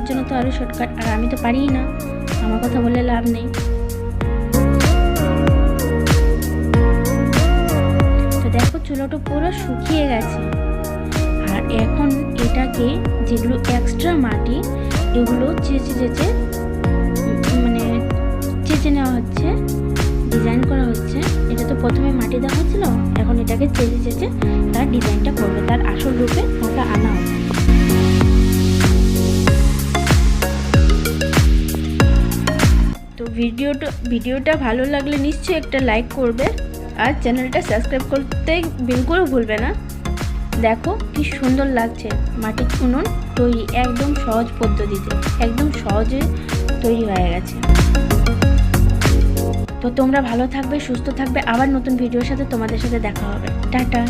জন্য তো আরও শর্টকাট, আর আমি তো পারিই না, আমার কথা বলে লাভ নেই। তো দেখো চুলোটা পুরো শুকিয়ে গেছে। আর এখন এটাকে যেগুলো এক্সট্রা মাটি এগুলো চেঁচে মানে চেঁচে নেওয়া হচ্ছে, ডিজাইন করা হচ্ছে। এটা তো প্রথমে মাটি দেওয়া হচ্ছিল, এখন এটাকে চেঁচে তার ডিজাইনটা করবে, তার আসল রূপে ওটা আনা হবে। তো ভিডিওটা ভালো লাগলে নিশ্চয়ই একটা লাইক করবে, আর চ্যানেলটা সাবস্ক্রাইব করতে বিলকুল ভুলবে না। দেখো কি সুন্দর লাগছে মাটির উনুন তৈরি, একদম সহজ পদ্ধতিতে, একদম সহজে তৈরি হয়ে গেছে। তো তোমরা ভালো থাকবে, সুস্থ থাকবে, আবার নতুন ভিডিওর সাথে তোমাদের সাথে দেখা হবে। টাটা।